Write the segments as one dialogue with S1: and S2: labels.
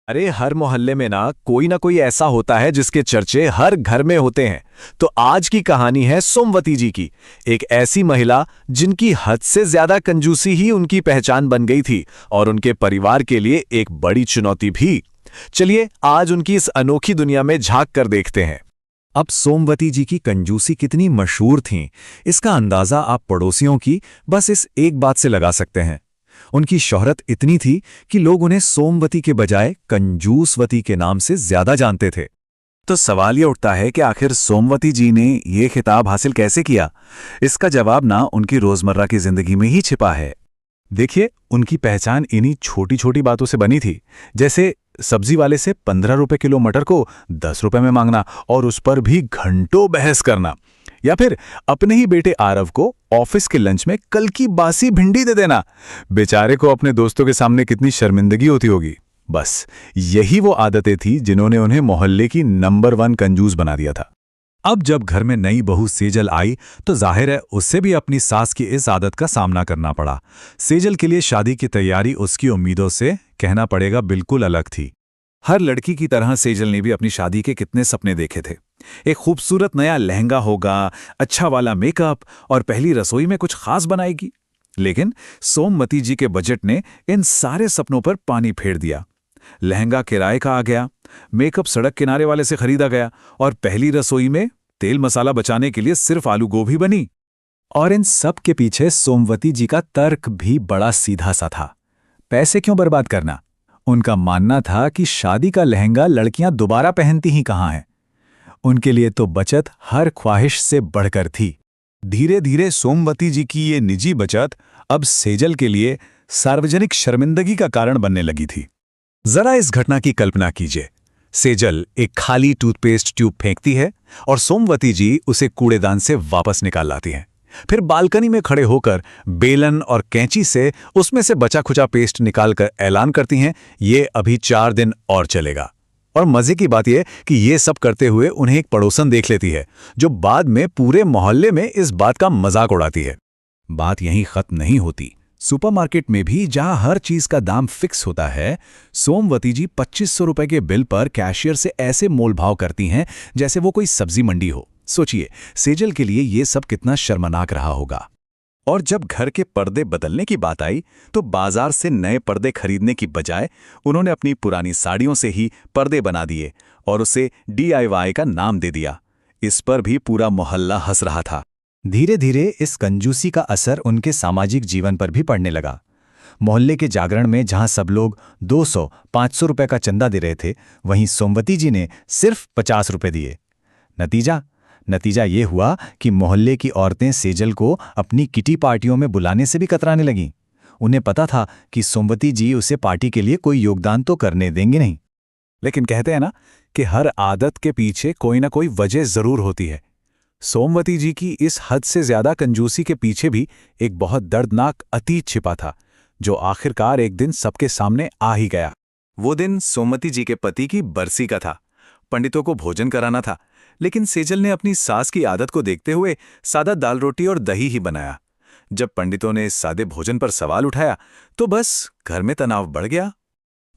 S1: अरे हर मोहल्ले में ना कोई ऐसा होता है जिसके चर्चे हर घर में होते हैं। तो आज की कहानी है सोमवती जी की। एक ऐसी महिला जिनकी हद से ज्यादा कंजूसी ही उनकी पहचान बन गई थी और उनके परिवार के लिए एक बड़ी चुनौती भी। चलिए आज उनकी इस अनोखी दुनिया में झांक कर देखते हैं।
S2: अब सोमवती जी की कंजूसी कितनी मशहूर थीं, इसका अंदाजा आप पड़ोसियों की बस इस एक बात से लगा सकते हैं। उनकी शोहरत इतनी थी कि लोग उन्हें सोमवती के बजाय कंजूसवती के नाम से ज्यादा जानते थे।
S3: तो सवाल ये उठता है कि आखिर सोमवती जी ने ये खिताब हासिल कैसे किया। इसका जवाब ना उनकी रोजमर्रा की जिंदगी में ही छिपा है।
S2: देखिए, उनकी पहचान इन्हीं छोटी छोटी बातों से बनी थी, जैसे सब्जी वाले से 15 रुपए किलो मटर को 10 रुपए में मांगना और उस पर भी घंटों बहस करना, या फिर अपने ही बेटे आरव को ऑफिस के लंच में कल की बासी भिंडी दे देना। बेचारे को अपने दोस्तों के सामने कितनी शर्मिंदगी होती होगी। बस यही वो आदतें थी जिन्होंने उन्हें मोहल्ले की नंबर 1 कंजूस बना दिया था। अब जब घर में नई बहू सेजल आई तो जाहिर है उससे भी अपनी सास की इस आदत का सामना करना पड़ा। सेजल के लिए शादी की तैयारी उसकी उम्मीदों से कहना पड़ेगा बिल्कुल अलग थी। हर लड़की की तरह सेजल ने भी अपनी शादी के कितने सपने देखे थे। एक खूबसूरत नया लहंगा होगा, अच्छा वाला मेकअप और पहली रसोई में कुछ खास बनाएगी। लेकिन सोमवती जी के बजट ने इन सारे सपनों पर पानी फेर दिया। लहंगा किराए का आ गया, मेकअप सड़क किनारे वाले से खरीदा गया और पहली रसोई में तेल मसाला बचाने के लिए सिर्फ आलू गोभी बनी। और इन सब के पीछे सोमवती जी का तर्क भी बड़ा सीधा सा था। पैसे क्यों बर्बाद करना? उनका मानना था कि शादी का लहंगा लड़कियां दोबारा पहनती ही कहां हैं। उनके लिए तो बचत हर ख्वाहिश से बढ़कर थी। धीरे धीरे सोमवती जी की ये निजी बचत अब सेजल के लिए सार्वजनिक शर्मिंदगी का कारण बनने लगी थी। जरा इस घटना की कल्पना कीजिए। सेजल एक खाली टूथपेस्ट ट्यूब फेंकती है और सोमवती जी उसे कूड़ेदान से वापस निकाल लाती हैं। फिर बालकनी में खड़े होकर बेलन और कैंची से उसमें से बचा खुचा पेस्ट निकालकर ऐलान करती हैं, ये अभी 4 दिन और चलेगा। और मजे की बात यह कि ये सब करते हुए उन्हें एक पड़ोसन देख लेती है, जो बाद में पूरे मोहल्ले में इस बात का मजाक उड़ाती है। बात यहीं खत्म नहीं होती। सुपरमार्केट में भी जहां हर चीज का दाम फिक्स होता है, सोमवती जी 2500 रुपए के बिल पर कैशियर से ऐसे मोलभाव करती हैं जैसे वो कोई सब्जी मंडी हो। सोचिए, सेजल के लिए ये सब कितना शर्मनाक रहा होगा। और जब घर के पर्दे बदलने की बात आई तो बाजार से नए पर्दे खरीदने की बजाय उन्होंने अपनी पुरानी साड़ियों से ही पर्दे बना दिए और उसे DIY का नाम दे दिया। इस पर भी पूरा मोहल्ला हंस रहा था। धीरे धीरे इस कंजूसी का असर उनके सामाजिक जीवन पर भी पड़ने लगा। मोहल्ले के जागरण में जहां सब लोग 200-500 रुपए का चंदा दे रहे थे, वहीं सोमवती जी ने सिर्फ 50 रुपए दिए। नतीजा ये हुआ कि मोहल्ले की औरतें सेजल को अपनी किटी पार्टियों में बुलाने से भी कतराने लगीं। उन्हें पता था कि सोमवती जी उसे पार्टी के लिए कोई योगदान तो करने देंगे नहीं। लेकिन कहते हैं ना कि हर आदत के पीछे कोई ना कोई वजह जरूर होती है। सोमवती जी की इस हद से ज्यादा कंजूसी के पीछे भी एक बहुत दर्दनाक अतीत छिपा था, जो आखिरकार एक दिन सबके सामने आ ही गया। वो दिन सोमवती जी के पति की बरसी का था। पंडितों को भोजन कराना था, लेकिन सेजल ने अपनी सास की आदत को देखते हुए सादा दाल रोटी और दही ही बनाया। जब पंडितों ने इस सादे भोजन पर सवाल उठाया तो बस घर में तनाव बढ़ गया।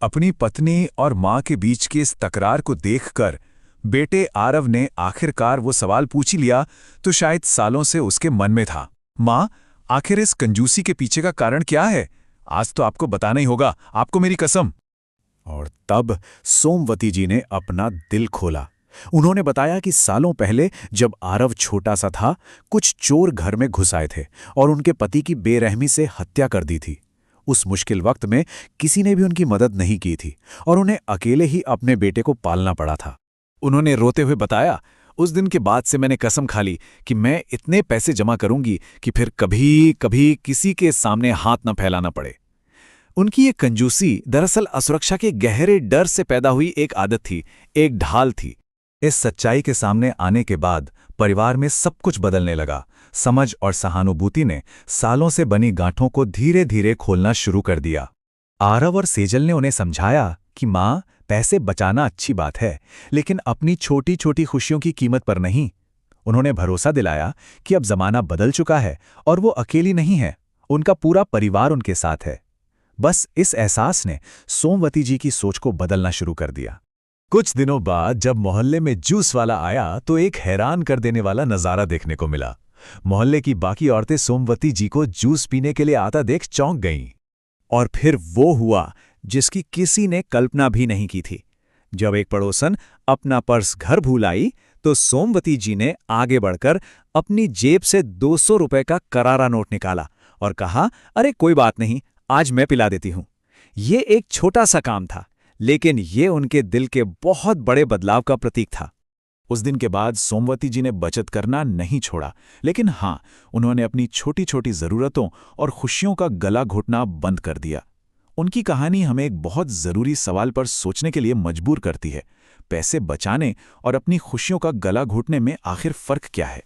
S2: अपनी पत्नी और मां के बीच की इस तकरार को देखकर बेटे आरव ने आखिरकार वो सवाल पूछ ही लिया तो शायद सालों से उसके मन में था। मां, आखिर इस कंजूसी के पीछे का कारण क्या है? आज तो आपको बताना ही होगा, आपको मेरी कसम। और तब सोमवती जी ने अपना दिल खोला। उन्होंने बताया कि सालों पहले जब आरव छोटा सा था, कुछ चोर घर में घुस आए थे और उनके पति की बेरहमी से हत्या कर दी थी। उस मुश्किल वक्त में किसी ने भी उनकी मदद नहीं की थी और उन्हें अकेले ही अपने बेटे को पालना पड़ा था। उन्होंने रोते हुए बताया, उस दिन के बाद से मैंने कसम खा ली कि मैं इतने पैसे जमा करूंगी कि फिर कभी कभी किसी के सामने हाथ न फैलाना पड़े। उनकी ये कंजूसी दरअसल असुरक्षा के गहरे डर से पैदा हुई एक आदत थी, एक ढाल थी। इस सच्चाई के सामने आने के बाद परिवार में सब कुछ बदलने लगा। समझ और सहानुभूति ने सालों से बनी गांठों को धीरे धीरे खोलना शुरू कर दिया। आरव और सेजल ने उन्हें समझाया कि मां, पैसे बचाना अच्छी बात है, लेकिन अपनी छोटी छोटी खुशियों की कीमत पर नहीं। उन्होंने भरोसा दिलाया कि अब जमाना बदल चुका है और वो अकेली नहीं है, उनका पूरा परिवार उनके साथ है। बस इस एहसास ने सोमवती जी की सोच को बदलना शुरू कर दिया। कुछ दिनों बाद जब मोहल्ले में जूस वाला आया तो एक हैरान कर देने वाला नजारा देखने को मिला। मोहल्ले की बाकी औरतें सोमवती जी को जूस पीने के लिए आता देख चौंक गईं।
S4: और फिर वो हुआ जिसकी किसी ने कल्पना भी नहीं की थी। जब एक पड़ोसन अपना पर्स घर भूल आई तो सोमवती जी ने आगे बढ़कर अपनी जेब से 200 रुपए का करारा नोट निकाला और कहा, अरे कोई बात नहीं, आज मैं पिला देती हूं। ये एक छोटा सा काम था, लेकिन ये उनके दिल के बहुत बड़े बदलाव का प्रतीक था।
S2: उस दिन के बाद सोमवती जी ने बचत करना नहीं छोड़ा, लेकिन हाँ, उन्होंने अपनी छोटी छोटी जरूरतों और खुशियों का गला घोटना बंद कर दिया। उनकी कहानी हमें एक बहुत जरूरी सवाल पर सोचने के लिए मजबूर करती है। पैसे बचाने और अपनी खुशियों का गला घोटने में आखिर फर्क क्या है?